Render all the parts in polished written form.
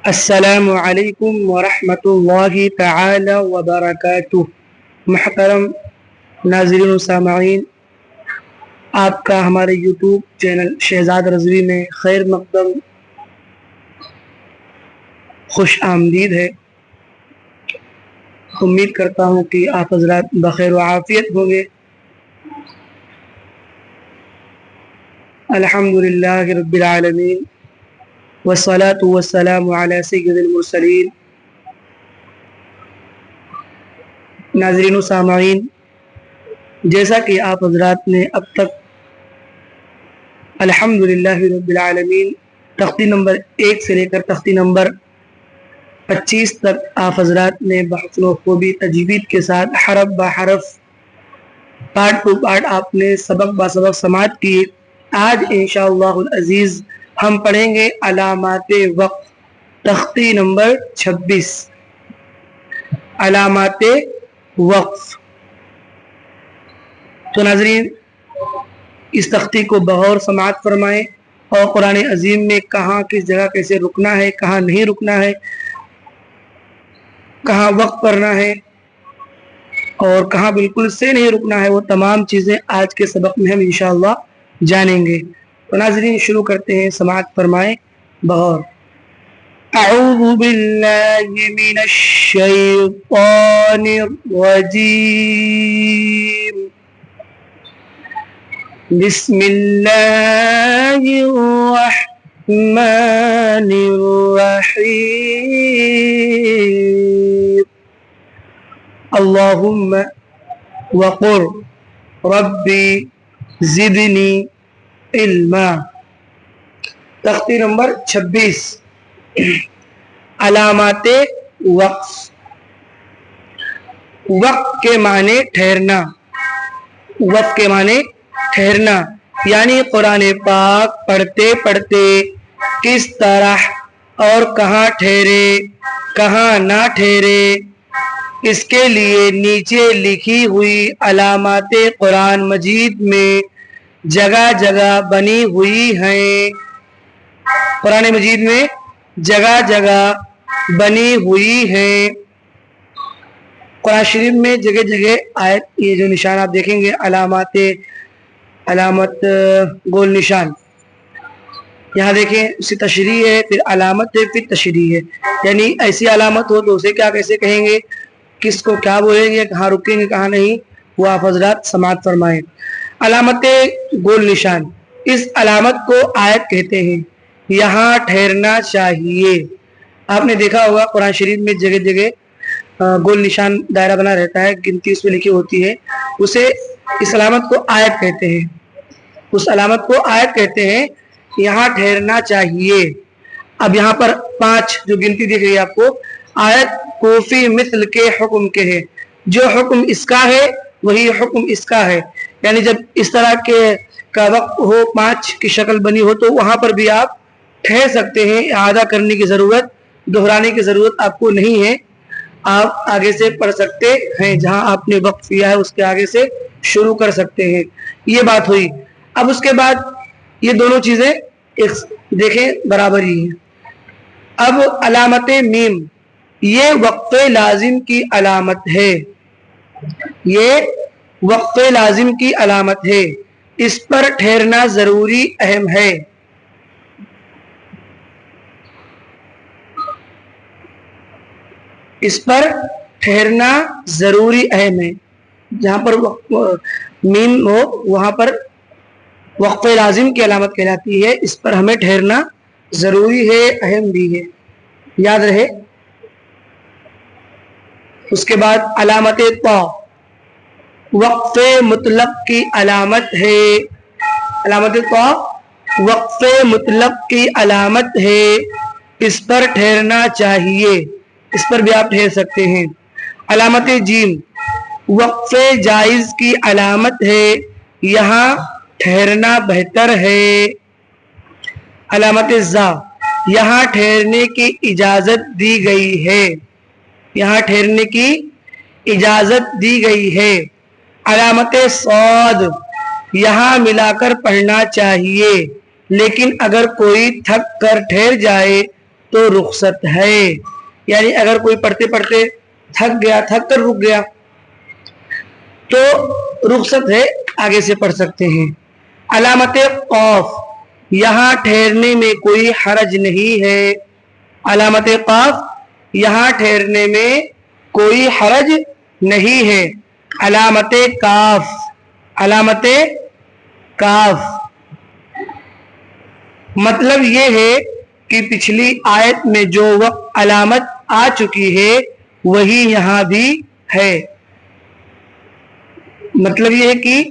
السلام علیکم ورحمۃ اللہ تعالی وبرکاتہ۔ محترم ناظرین و سامعین، آپ کا ہمارے یوٹیوب چینل شہزاد رضوی میں خیر مقدم خوش آمدید ہے۔ امید کرتا ہوں کہ آپ حضرات بخیر و عافیت ہوں گے۔ الحمدللہ رب العالمین والصلاة والسلام علی سید المرسلین۔ ناظرین و سامعین، جیسا کہ آپ حضرات نے اب تک الحمدللہ رب العالمین تختی نمبر 1 سے لے کر تختی نمبر 25 تک آپ حضرات نے بحسن و خوبی تجوید کے ساتھ حرف با حرف پارٹ ٹو پارٹ آپ نے سبق با سبق سماعت کیے۔ آج انشاءاللہ العزیز ہم پڑھیں گے علامات وقف، تختی نمبر 26، علامات وقف۔ تو ناظرین، اس تختی کو بغور سماعت فرمائیں اور قرآن عظیم میں کہاں کس جگہ کیسے رکنا ہے، کہاں نہیں رکنا ہے، کہاں وقف کرنا ہے اور کہاں بالکل سے نہیں رکنا ہے، وہ تمام چیزیں آج کے سبق میں ہم انشاءاللہ جانیں گے۔ تو ناظرین شروع کرتے ہیں، سماعت فرمائیں بغور۔ اعوذ باللہ من الشیطان الرجیم، بسم اللہ الرحمن الرحیم، اللہم وقر ربی زدنی علما۔ تختی نمبر 26، علامات وقف۔ وقف کے معنی ٹھہرنا، وقف کے معنی ٹھہرنا، یعنی قرآن پاک پڑھتے پڑھتے کس طرح اور کہاں ٹھہرے، کہاں نہ ٹھہرے، اس کے لیے نیچے لکھی ہوئی علامات قرآن مجید میں جگہ جگہ بنی ہوئی ہیں۔ قرآن مجید میں جگہ جگہ بنی ہوئی ہیں۔ قرآن شریف میں جگہ جگہ آیت، یہ جو نشان آپ دیکھیں گے علامات، علامت گول نشان، یہاں دیکھیں اسے تشریح ہے، پھر علامت ہے، پھر تشریح ہے، یعنی ایسی علامت ہو تو اسے کیا کیسے کہیں گے، کس کو کیا بولیں گے، کہاں رکیں گے کہاں نہیں، وہ آپ حضرات سماعت فرمائیں۔ علامت گول نشان، اس علامت کو آیت کہتے ہیں، یہاں ٹھہرنا چاہیے۔ آپ نے دیکھا ہوگا قرآن شریف میں جگہ جگہ گول نشان دائرہ بنا رہتا ہے، گنتی اس میں لکھی ہوتی ہے، اسے اس علامت کو آیت کہتے ہیں، اس علامت کو آیت کہتے ہیں، یہاں ٹھہرنا چاہیے۔ اب یہاں پر 5 جو گنتی دیکھ رہی ہے آپ کو، آیت کوفی مثل کے حکم کے ہے، جو حکم اس کا ہے وہی حکم اس کا ہے، یعنی جب اس طرح کے کا وقت ہو، 5 کی شکل بنی ہو، تو وہاں پر بھی آپ ٹھہر سکتے ہیں، اعادہ کرنے کی ضرورت، دہرانے کی ضرورت آپ کو نہیں ہے، آپ آگے سے پڑھ سکتے ہیں، جہاں آپ نے وقف کیا ہے اس کے آگے سے شروع کر سکتے ہیں۔ یہ بات ہوئی۔ اب اس کے بعد یہ دونوں چیزیں دیکھیں برابر ہی ہیں۔ اب علامت میم، یہ وقف لازم کی علامت ہے، یہ وقف لازم کی علامت ہے، اس پر ٹھہرنا ضروری اہم ہے۔ اس پر ٹھہرنا ضروری اہم ہے، جہاں پر میم ہو وہاں پر وقف لازم کی علامت کہلاتی ہے، اس پر ہمیں ٹھہرنا ضروری ہے، اہم بھی ہے، یاد رہے۔ اس کے بعد علامت طا، وقف مطلق کی علامت ہے، علامت طا وقف مطلق کی علامت ہے، اس پر ٹھہرنا چاہیے، اس پر بھی آپ ٹھہر سکتے ہیں۔ علامت جیم، وقف جائز کی علامت ہے، یہاں ٹھہرنا بہتر ہے۔ علامت زا، یہاں ٹھہرنے کی اجازت دی گئی ہے، یہاں ٹھہرنے کی اجازت دی گئی ہے۔ علامت صاد، یہاں ملا کر پڑھنا چاہیے، لیکن اگر کوئی تھک کر ٹھہر جائے تو رخصت ہے. یعنی اگر کوئی پڑھتے پڑھتے تھک گیا، تھک کر رک گیا تو رخصت ہے، آگے سے پڑھ سکتے ہیں. علامت قاف، یہاں ٹھہرنے میں کوئی حرج نہیں ہے. علامت قاف، یہاں ٹھہرنے میں کوئی حرج نہیں ہے. علامت کاف، علامت کاف مطلب یہ ہے کہ پچھلی آیت میں جو علامت آ چکی ہے وہی یہاں بھی ہے. مطلب یہ ہے کہ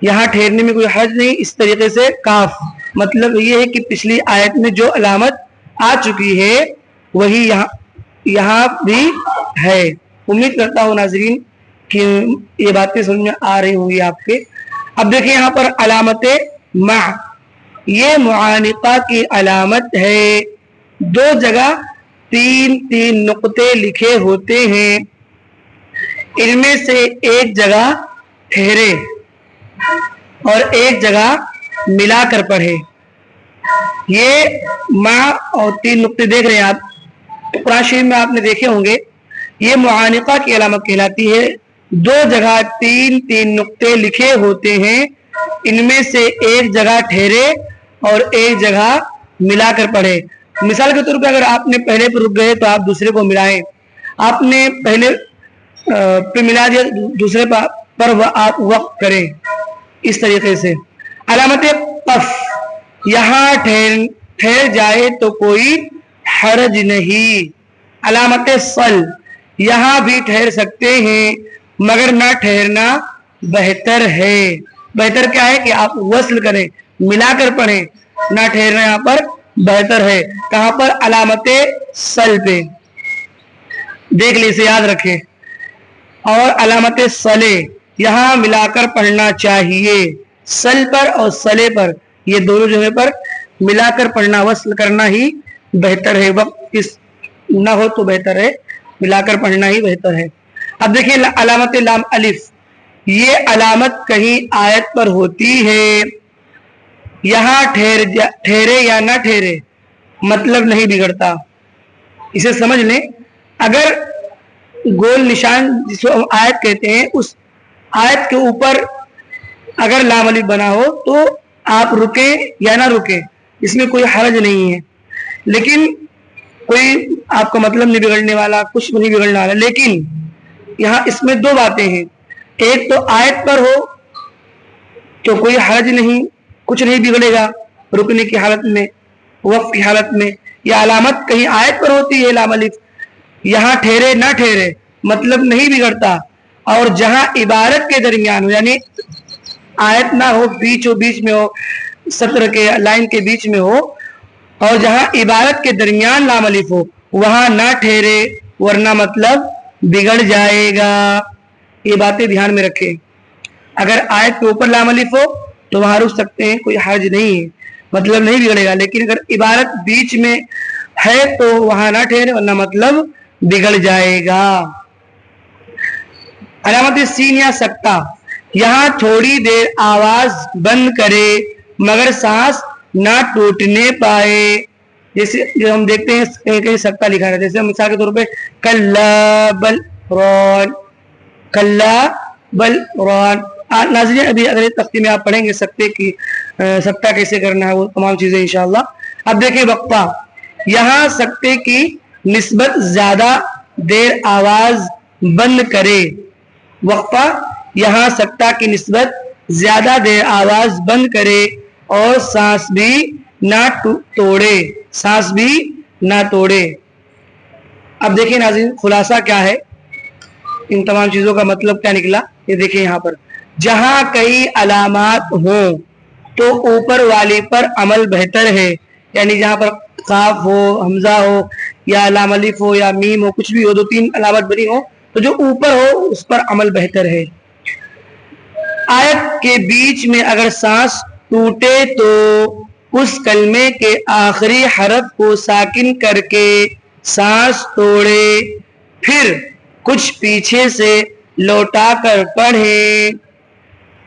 یہاں ٹھہرنے میں کوئی حرج نہیں. اس طریقے سے کاف مطلب یہ ہے کہ پچھلی آیت میں جو علامت آ چکی ہے وہی یہاں بھی ہے. امید کرتا ہوں ناظرین کہ یہ باتیں سمجھ میں آ رہی ہوں گی آپ کے. اب دیکھیں یہاں پر علامت مع، یہ معانقہ کی علامت ہے. دو جگہ تین تین نقطے لکھے ہوتے ہیں، ان میں سے ایک جگہ ٹھہرے اور ایک جگہ ملا کر پڑھے. یہ مع اور تین نقطے دیکھ رہے ہیں آپ، قرآن شریف میں آپ نے دیکھے ہوں گے. یہ معانقہ کی علامت کہلاتی ہے. دو جگہ تین تین نقطے لکھے ہوتے ہیں، ان میں سے ایک جگہ ٹھہرے اور ایک جگہ ملا کر پڑھے. مثال کے طور پہ اگر آپ نے پہلے پہ رک گئے تو آپ دوسرے کو ملائیں. آپ نے پہلے پہ ملا دیا، دوسرے پر آپ وقف کریں. اس طریقے سے علامت قف، یہاں ٹھہر جائے تو کوئی حرج نہیں. علامت صل، یہاں بھی ٹھہر سکتے ہیں مگر نہ ٹھہرنا بہتر ہے. بہتر کیا ہے کہ آپ وصل کریں، ملا کر پڑھیں. نہ ٹھہرنا یہاں پر بہتر ہے. کہاں پر؟ علامت صل پہ. دیکھ لیں، اسے یاد رکھیں. اور علامت صلے، یہاں ملا کر پڑھنا چاہیے. صل پر اور صلے پر، یہ دونوں جگہ پر ملا کر پڑھنا، وصل کرنا ہی بہتر ہے. وقت نہ ہو تو بہتر ہے، ملا کر پڑھنا ہی بہتر ہے. اب دیکھیں علامت لام الف، یہ علامت کہیں آیت پر ہوتی ہے. یہاں ٹھہرے یا نہ ٹھہرے مطلب نہیں بگڑتا. اسے سمجھ لیں. اگر گول نشان جس کو ہم آیت کہتے ہیں، اس آیت کے اوپر اگر لام الف بنا ہو تو آپ رکیں یا نہ رکیں، اس میں کوئی حرج نہیں ہے. لیکن کوئی آپ کا مطلب نہیں بگڑنے والا، کچھ نہیں بگڑنے والا. لیکن یہاں اس میں دو باتیں ہیں. ایک تو آیت پر ہو تو کوئی حرج نہیں، کچھ نہیں بگڑے گا رکنے کی حالت میں، وقف کی حالت میں. یا علامت کہیں آیت پر ہوتی ہے لام الف، یہاں ٹھہرے نہ ٹھہرے مطلب نہیں بگڑتا. اور جہاں عبارت کے درمیان ہو، یعنی آیت نہ ہو، بیچ میں ہو، سطر کے لائن کے بیچ میں ہو، اور جہاں عبارت کے درمیان لام الف ہو وہاں نہ ٹھہرے ورنہ مطلب بگڑ جائے گا. یہ باتیں دھیان میں رکھیں. اگر آیت کے اوپر لام الف ہو تو وہاں رک سکتے ہیں، کوئی حرج نہیں ہے، مطلب نہیں بگڑے گا. لیکن اگر عبارت بیچ میں ہے تو وہاں نہ ٹھہرے ورنہ مطلب بگڑ جائے گا. علامت سین یا سکتہ، یہاں تھوڑی دیر آواز بند کرے مگر سانس نہ ٹوٹنے پائے. جیسے جو ہم دیکھتے ہیں کہیں کہیں سکتہ لکھا ہے، جیسے مثال کے طور پہ کلا بل ران، کلا بل ران. ناظرین ابھی اگلے تختی میں آپ پڑھیں گے سکتہ کیسے کرنا ہے، وہ تمام چیزیں انشاءاللہ. اب دیکھیں وقفہ، یہاں سکتے کی نسبت زیادہ دیر آواز بند کرے. وقفہ، یہاں سکتہ کی نسبت زیادہ دیر آواز بند کرے اور سانس بھی نہ توڑے، سانس بھی نہ توڑے. اب دیکھیں ناظرین خلاصہ کیا ہے، ان تمام چیزوں کا مطلب کیا نکلا. یہ دیکھیں یہاں پر جہاں کئی علامات ہوں تو اوپر والی پر عمل بہتر ہے. یعنی جہاں پر قاف ہو، حمزہ ہو، یا لام الف ہو، یا میم ہو، کچھ بھی ہو، دو تین علامت بنی ہو تو جو اوپر ہو اس پر عمل بہتر ہے. آیت کے بیچ میں اگر سانس ٹوٹے تو اس کلمے کے آخری حرف کو ساکن کر کے سانس توڑے، پھر کچھ پیچھے سے لوٹا کر پڑھے.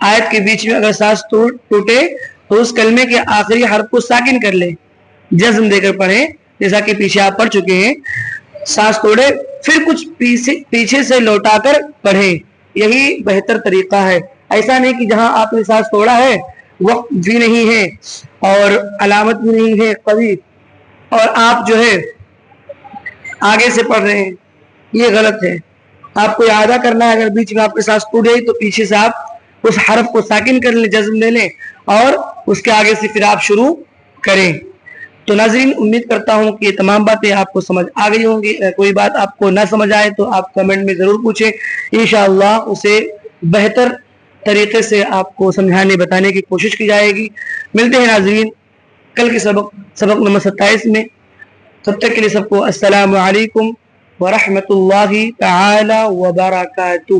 آیت کے بیچ میں اگر سانس ٹوٹے تو اس کلمے کے آخری حرف کو ساکن کر لے، جزم دے کر پڑھے، جیسا کہ پیچھے آپ پڑھ چکے ہیں. سانس توڑے پھر کچھ پیچھے سے لوٹا کر پڑھیں، یہی بہتر طریقہ ہے. ایسا نہیں کہ جہاں آپ نے سانس توڑا ہے وقت بھی نہیں ہے اور علامت بھی نہیں ہے کبھی، اور آپ جو ہے آگے سے پڑھ رہے ہیں، یہ غلط ہے. آپ کو اعادہ کرنا ہے. اگر بیچ میں آپ کے سانس ٹوٹ گئی تو پیچھے سے آپ اس حرف کو ساکن کر لیں، جزم لے لیں، اور اس کے آگے سے پھر آپ شروع کریں. تو ناظرین، امید کرتا ہوں کہ یہ تمام باتیں آپ کو سمجھ آ گئی ہوں گی. کوئی بات آپ کو نہ سمجھ آئے تو آپ کمنٹ میں ضرور پوچھیں، انشاءاللہ اسے بہتر طریقے سے آپ کو سمجھانے بتانے کی کوشش کی جائے گی. ملتے ہیں ناظرین کل کے سبق نمبر 27 میں. تب تک کے لیے سب کو السلام علیکم ورحمۃ اللہ تعالی وبرکاتہ.